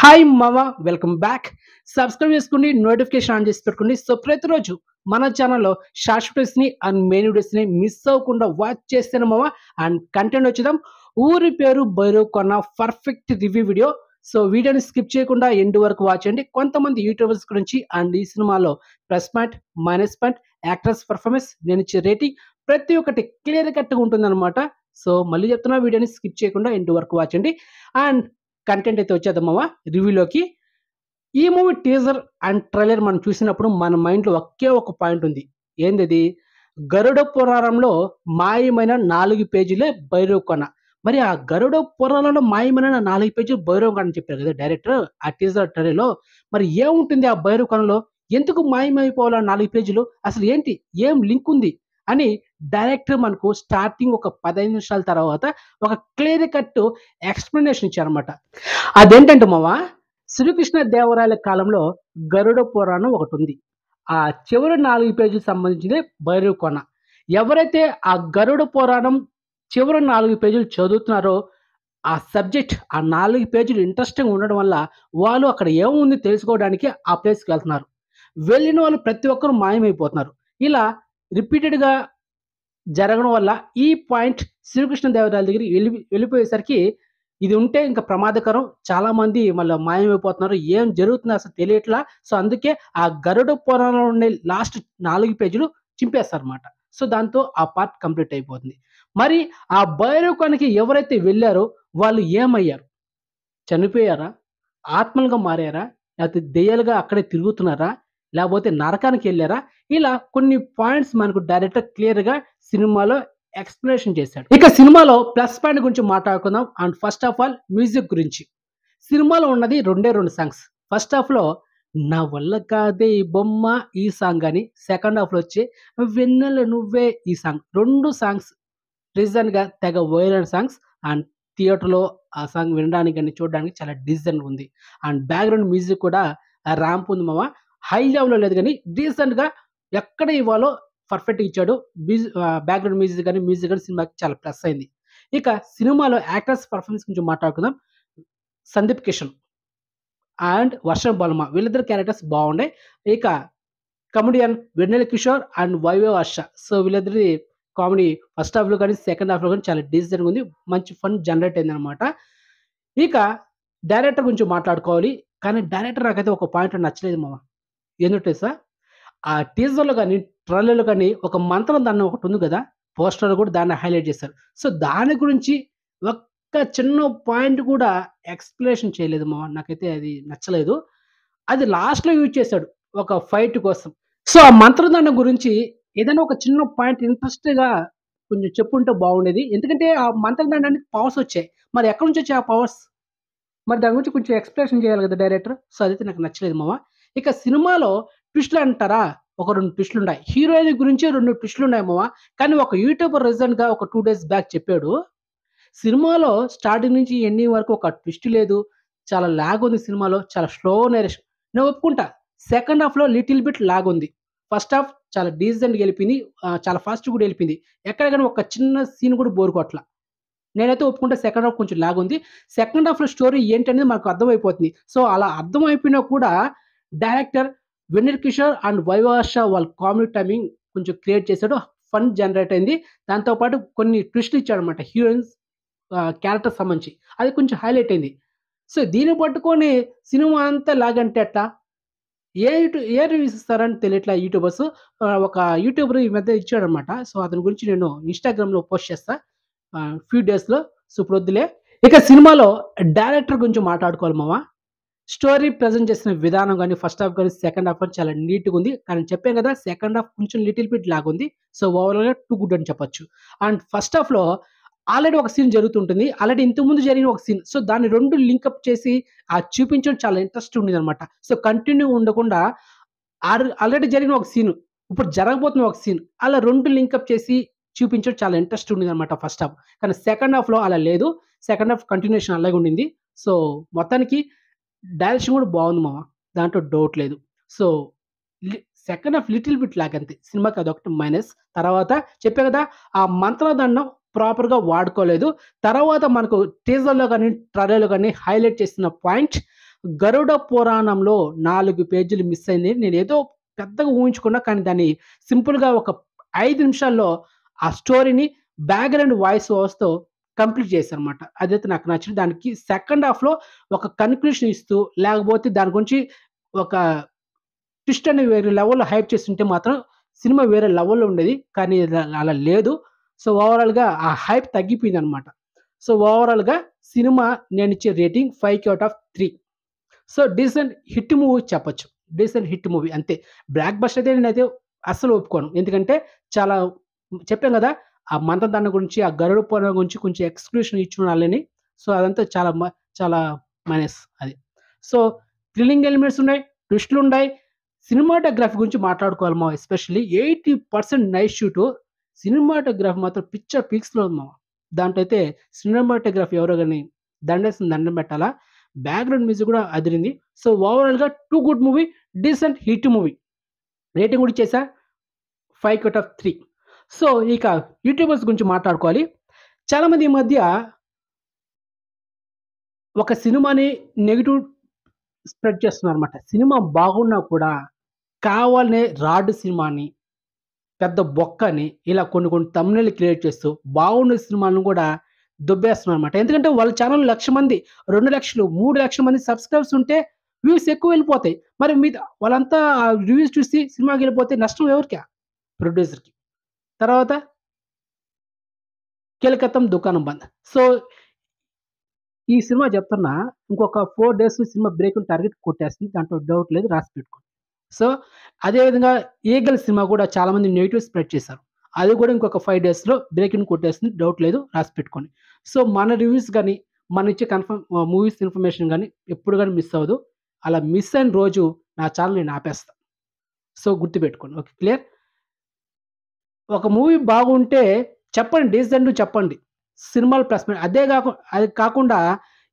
Hi మామ, welcome back. Subscribe చేసుకోండి, notification on చేసి పెట్టుకోండి. సో ప్రతిరోజు మన ఛానల్లో షార్ట్ వీడియోస్ని అండ్ మెయిన్ వీడియోస్ని మిస్ అవ్వకుండా వాచ్ చేస్తాను మామ. అండ్ కంటెంట్ వచ్చేద్దాం. ఊరి పేరు భైరవ్ కొన్న పర్ఫెక్ట్ రివ్యూ వీడియో. సో వీడియోని స్కిప్ చేయకుండా ఎండ్ వరకు వాచ్ చేయండి. కొంతమంది యూట్యూబర్స్ గురించి అండ్ ఈ సినిమాలో plus point, minus point, actors performance, నేను ఇచ్చే రేటింగ్ ప్రతి ఒక్కటి క్లియర్ కట్గా ఉంటుందన్నమాట. సో మళ్ళీ చెప్తున్నా, వీడియోని స్కిప్ చేయకుండా ఎండ్ వరకు వాచ్ చేయండి. అండ్ కంటెంట్ అయితే వచ్చేద్దామా రివ్యూలోకి. ఈ మూవీ టీజర్ అండ్ ట్రైలర్ మనం చూసినప్పుడు మన మైండ్లో ఒకే ఒక పాయింట్ ఉంది. ఏంది? గరుడ పురాణంలో మాయమైన 4 పేజీలే భైరవ్ కొన. మరి ఆ గరుడ పురాణంలో మాయమైన 4 పేజీలు భైరవ్ కొన అని చెప్పారు కదా డైరెక్టర్ ఆ టీజర్ ట్రైలర్లో. మరి ఏముంటుంది ఆ భైరవ్ కొనలో? ఎందుకు మాయమైపోవాలా 4 పేజీలు? అసలు ఏంటి, ఏం లింక్ ఉంది అని డైరెక్టర్ మనకు స్టార్టింగ్ ఒక 15 నిమిషాల తర్వాత ఒక క్లియర్ కట్ ఎక్స్ప్లెనేషన్ ఇచ్చారనమాట. అదేంటంటే మామ, శ్రీకృష్ణ దేవరాయల కాలంలో గరుడ పురాణం ఒకటి ఉంది. ఆ చివరి 4 పేజీలకు సంబంధించింది భైరవ్ కొన. ఎవరైతే ఆ గరుడ పురాణం చివరి 4 పేజీలు చదువుతున్నారో ఆ సబ్జెక్ట్, ఆ 4 పేజీలు ఇంట్రెస్టింగ్ ఉండడం వల్ల వాళ్ళు అక్కడ ఏముంది తెలుసుకోవడానికి ఆ ప్లేస్కి వెళ్తున్నారు. వెళ్ళిన వాళ్ళు ప్రతి ఒక్కరు మాయమైపోతున్నారు. ఇలా రిపీటెడ్గా జరగడం వల్ల ఈ పాయింట్ శ్రీకృష్ణ దేవరాయల దగ్గరికి వెళ్ళిపోయేసరికి ఇది ఉంటే ఇంకా ప్రమాదకరం, చాలా మంది మళ్ళీ మాయమైపోతున్నారు, ఏం జరుగుతుందో అసలు తెలియట్లా. సో అందుకే ఆ గరుడ పురాణంలో ఉండే లాస్ట్ 4 పేజీలు చింపేస్తారు అనమాట. సో దాంతో ఆ పార్ట్ కంప్లీట్ అయిపోతుంది. మరి ఆ భైరవ్ కొనకి ఎవరైతే వెళ్ళారో వాళ్ళు ఏమయ్యారు? చనిపోయారా? ఆత్మలుగా మారారా? లేకపోతే దెయ్యాలుగా అక్కడే తిరుగుతున్నారా? లేకపోతే నరకానికి వెళ్ళారా? ఇలా కొన్ని పాయింట్స్ మనకు డైరెక్టర్ క్లియర్‌గా సినిమాలో ఎక్స్‌ప్లనేషన్ చేశాడు. ఇక సినిమాలో ప్లస్ పాయింట్ గురించి మాట్లాడుకుందాం. And first of all music గురించి. సినిమాలో ఉన్నది 2 సాంగ్స్. ఫస్ట్ హాఫ్‌లో నా వల్ల కాదే ఈ బొమ్మ ఈ సాంగ్ అని, సెకండ్ హాఫ్‌లో వచ్చి వెన్నెల నువ్వే ఈ సాంగ్. 2 సాంగ్స్ రీసెంట్‌గా తెగ వైరల్ సాంగ్స్. అండ్ థియేటర్‌లో ఆ సాంగ్ వినడానికి గాని, చూడడానికి చాలా డీసెంట్‌గా ఉంది. అండ్ బ్యాక్‌గ్రౌండ్ మ్యూజిక్ కూడా ర్యాంప్ ఉంది మామ. హై లెవెల్‌లో లేదు గానీ డీసెంట్‌గా ఎక్కడ ఇవ్వాలో పర్ఫెక్ట్‌గా ఇచ్చాడు. బ్యాక్‌గ్రౌండ్ మ్యూజిక్ గాని సినిమాకి చాలా ప్లస్ అయింది. ఇక సినిమాలో యాక్టర్స్ పర్ఫార్మెన్స్ గురించి మాట్లాడుకుందాం. సందీప్ కిషన్ అండ్ వర్షం బల్మ వీళ్ళిద్దరు క్యారెక్టర్స్ బాగున్నాయి. ఇక comedian Vennela Kishore and Viva Harsha. So వీళ్ళిద్దరి కామెడీ ఫస్ట్ హాఫ్‌లో గాని, సెకండ్ హాఫ్‌లో గాని చాలా డీసెంట్‌గా ఉంది. మంచి ఫన్ జనరేట్ అయిందనమాట. ఇక డైరెక్టర్ గురించి మాట్లాడుకోవాలి. కానీ డైరెక్టర్ నాకైతే ఒక పాయింట్ నచ్చలేదు మామ. ఏందో తెలుసా? ఆ టీజర్‌లో గాని, ట్రైలర్‌లో గాని ఒక మంత్రం దాన్ని ఒకటి ఉంది కదా! పోస్టర్‌లో కూడా దాన్ని హైలైట్ చేశారు. సో దాని గురించి ఒక్క చిన్న పాయింట్ కూడా ఎక్స్‌ప్లనేషన్ చేయలేదు మామ. నాకైతే అది నచ్చలేదు. అది లాస్ట్‌లో యూజ్ చేశాడు ఒక ఫైట్ కోసం. సో ఆ మంత్రదండం గురించి ఏదైనా ఒక చిన్న పాయింట్ ఇంట్రెస్ట్‌గా కొంచెం చెప్పుంటే బాగుండేది. ఎందుకంటే ఆ మంత్రదండానికి పవర్స్ వచ్చాయి. మరి ఎక్కడి నుంచి వచ్చాయి ఆ పవర్స్? మరి దాని గురించి కొంచెం ఎక్స్‌ప్లనేషన్ చేయాలి కదా డైరెక్టర్. సో అదైతే నాకు నచ్చలేదు మామ. ఇక సినిమాలో ట్విస్ట్‌లు అంటారా? ఒక 2 ట్విస్ట్‌లున్నాయి. హీరోయిన్ గురించి 2 ట్విస్ట్‌లున్నాయి మామ. కానీ ఒక యూట్యూబర్ రీసెంట్‌గా ఒక 2 డేస్ బ్యాక్ చెప్పాడు. సినిమాలో స్టార్టింగ్ నుంచి ఎండింగ్ వరకు ఒక ట్విస్ట్ లేదు. చాలా లాగ్ ఉంది సినిమాలో. చాలా స్లో నరేషన్. నేను ఒప్పుకుంటా. సెకండ్ హాఫ్‌లో లిటిల్ బిట్ లాగ్ ఉంది. ఫస్ట్ హాఫ్ చాలా డీసెంట్‌గా ఎళ్ళిపోయింది. చాలా ఫాస్ట్ కూడా ఎళ్ళిపోయింది. ఎక్కడ గాని ఒక చిన్న సీన్ కూడా బోర్ కొట్టల. నేనైతే ఒప్పుకుంటా సెకండ్ హాఫ్ కొంచెం లాగ్ ఉంది. సెకండ్ హాఫ్‌లో స్టోరీ ఏంటనేది మనకు అర్థమైపోతుంది. సో అలా అర్థమైపోయినా కూడా డైరెక్టర్ వెన్నెల కిషోర్ అండ్ వైవర్ష వాళ్ళ కామెడీ టైమింగ్ కొంచెం క్రియేట్ చేసాడు. ఫన్ జనరేట్ అయింది. దాంతో పాటు కొన్ని ట్విస్ట్‌లు ఇచ్చాడన్నమాట హీరోయిన్స్ క్యారెక్టర్‌కి సంబంధించి. అది కొంచెం హైలైట్ అయింది. సో దీన్ని పట్టుకొని సినిమా అంతా లాగంటే ఎట్టా? ఏ రివ్యూస్ ఇస్తారని తెలియట్లా యూట్యూబర్స్. ఒక యూట్యూబర్ ఈ మధ్య ఇచ్చాడన్నమాట. సో అతని గురించి నేను ఇన్‌స్టాగ్రామ్‌లో పోస్ట్ చేస్తా ఫ్యూ డేస్‌లో. సో ఇప్పుడొద్దులే. ఇక సినిమాలో డైరెక్టర్ గురించి మాట్లాడుకోవాలి మామ. స్టోరీ ప్రెజెంట్ చేసిన విధానం గాని, ఫస్ట్ హాఫ్ గాని, సెకండ్ హాఫ్ గాని చాలా నీట్‌గుంది. కానీ చెప్పాను కదా! సెకండ్ హాఫ్ కొంచెం లిటిల్ బిట్ లాగుంది. సో ఓవరాల్‌గా టూ గుడ్ అని చెప్పొచ్చు. అండ్ ఫస్ట్ హాఫ్‌లో ఆల్రెడీ ఒక సీన్ జరుగుతుంటుంది. ఆల్రెడీ ఇంతకుముందు జరిగిన ఒక సీన్. సో దాన్ని 2 లింకప్ చేసి చూపించడం చాలా ఇంట్రెస్ట్ ఉండిందనమాట. సో కంటిన్యూ ఉండకుండా ఆల్రెడీ జరిగిన ఒక సీన్, ఇప్పుడు జరగబోతున్న ఒక సీన్ అలా 2 లింకప్ చేసి చూపించడం చాలా ఇంట్రెస్ట్ ఉండిందనమాట ఫస్ట్ హాఫ్. కానీ సెకండ్ హాఫ్‌లో అలా లేదు. సెకండ్ హాఫ్ కంటిన్యూయేషన్ అలాగే ఉండింది. సో మొత్తానికి డైరెక్షన్ కూడా బాగుంది మామ. దాంట్లో డౌట్ లేదు. సో లి second half little bit lag అంతే. సినిమాకి అదొకటి మైనస్. తర్వాత చెప్పా కదా! ఆ మంత్రదండం ప్రాపర్‌గా వాడుకోలేదు. తర్వాత మనకు టీజర్‌లో గాని, ట్రైలర్‌లో గాని హైలైట్ చేసిన పాయింట్ గరుడ పురాణంలో 4 పేజీలు మిస్ అయింది. నేనేదో పెద్దగా ఊహించుకున్నా. కానీ దాన్ని సింపుల్‌గా ఒక 5 నిమిషాల్లో ఆ స్టోరీని బ్యాక్‌గ్రౌండ్ వాయిస్ ఓవర్స్‌తో కంప్లీట్ చేశారన్నమాట. అదైతే నాకు నచ్చింది. దానికి సెకండ్ హాఫ్‌లో ఒక కన్క్లూషన్ ఇస్తూ, లేకపోతే దాని గురించి ఒక ట్విస్ట్ అని వేరే లెవెల్‌లో హైప్ చేసుంటే మాత్రం సినిమా వేరే లెవెల్‌లో ఉండేది. కానీ అలా లేదు. సో, ఓవరాల్‌గా ఆ హైప్ తగ్గిపోయిందనమాట. సో, ఓవరాల్‌గా సినిమా నేనిచ్చే rating 5/3. So, decent hit movie చెప్పొచ్చు. డీసెంట్ హిట్ మూవీ అంతే. బ్లాక్ బస్టర్ అయితే నేనైతే అస్సలు ఒప్పుకోను. ఎందుకంటే చాలా చెప్పాను గదా! ఆ మందదండ గురించి, ఆ గరుడ పురాణం గురించి కొంచెం ఎక్స్‌క్లూషన్ ఇచ్చుండాలని. సో, అదంతా చాలా మైనస్ అది. సో, థ్రిల్లింగ్ ఎలిమెంట్స్ ఉన్నాయి. ట్విస్ట్‌లుండాయి. సినిమాటోగ్రఫీ గురించి మాట్లాడుకోవాలి మావ. Especially 80% night shoot. సినిమాటోగ్రఫీ మాత్రం పిచ్చ పీక్స్‌లో ఉంది మావ. దాంట్లో అయితే సినిమాటోగ్రఫీ ఎవరో గాని దండేసిన దండం పెట్టాలా. బ్యాక్‌గ్రౌండ్ మ్యూజిక్ గూడా అదిరింది. సో, ఓవరాల్‌గా 2 good movie. Decent hit movie. Rating గూడా ఇచ్చేసా 5/3. సో, ఇక యూట్యూబర్స్ గురించి మాట్లాడుకోవాలి. చాలామంది ఈ మధ్య ఒక సినిమాని నెగెటివ్ స్ప్రెడ్ చేస్తున్నారన్నమాట. సినిమా బాగున్నా కూడా కావాలనే రాడ్ సినిమాని, పెద్ద బొక్కని ఇలా కొన్ని కొన్ని థంబ్‌నెయిల్ క్రియేట్ చేస్తూ బాగున్న సినిమాలను కూడా దొబ్బేస్తున్నారన్నమాట. ఎందుకంటే వాళ్ళ ఛానెల్ 1,00,000 మంది, 2,00,000, 3,00,000 మంది సబ్‌స్క్రైబర్స్ ఉంటే వ్యూస్ ఎక్కువ వెళ్ళిపోతాయి. మరి వాళ్ళంతా ఆ రివ్యూస్ చూసి సినిమాకెళ్ళిపోతే నష్టం ఎవరికి? ప్రొడ్యూసర్‌కి. తర్వాత కెలకతం దుకాణం బంద్. సో, ఈ సినిమా చెప్తున్నా ఇంకొక 4 డేస్‌లో సినిమా బ్రేక్‌ని టార్గెట్ కొట్టేస్తుంది. దాంట్లో డౌట్ లేదు. రాసి పెట్టుకోండి. సో, అదే విధంగా 'ఈగల్' సినిమా కూడా చాలామంది నెగెటివ్ స్ప్రెడ్ చేశారు. అది కూడా ఇంకొక 5 డేస్‌లో బ్రేక్‌ని కొట్టేస్తుంది. డౌట్ లేదు. రాసి పెట్టుకోండి. సో, మన రివ్యూస్ గాని, మన ఇచ్చే మూవీస్ ఇన్ఫర్మేషన్ గాని ఎప్పుడు గాని మిస్ అవ్వదు. అలా మిస్ అయిన రోజు నా ఛానెల్ నేను ఆపేస్తా. సో, గుర్తుపెట్టుకోండి. ఓకే. క్లియర్? ఒక మూవీ బాగుంటే చెప్పండి. డీసెంట్‌గా చెప్పండి. సినిమాలు ప్లస్ పాయింట్. అది కాకుండా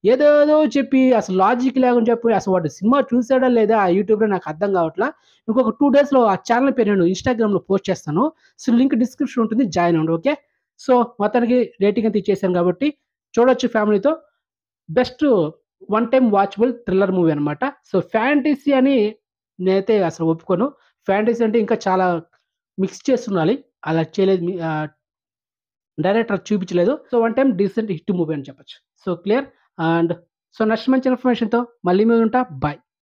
ఏదేదో చెప్పి అసలు లాజిక్ లేకుండా చెప్పి అసలు వాడు సినిమా చూసాడా లేదా ఆ యూట్యూబ్‌లో నాకు అర్థం కావట్లా. ఇంకొక 2 డేస్‌లో ఆ ఛానెల్ పేరు నేను ఇన్‌స్టాగ్రామ్‌లో పోస్ట్ చేస్తాను. సో, లింక్ డిస్క్రిప్షన్ ఉంటుంది. జాయిన్ అవ్వండి. ఓకే. సో, మొత్తానికి రేటింగ్ అంతా ఇచ్చేసాను కాబట్టి చూడొచ్చు ఫ్యామిలీతో. Best one time watchable thriller movie అనమాట. సో, ఫ్యాంటసీ అని నేనైతే అసలు ఒప్పుకోను. ఫ్యాంటసీ అంటే ఇంకా చాలా మిక్స్ చేసుండాలి. అలా చేయలేదు. డైరెక్టర్ చూపించలేదు. So, one time decent hit movie అని చెప్పొచ్చు. So, clear. And so, next మంచి ఇన్ఫర్మేషన్‌తో మళ్ళీ మీ ముందుంటా. బై.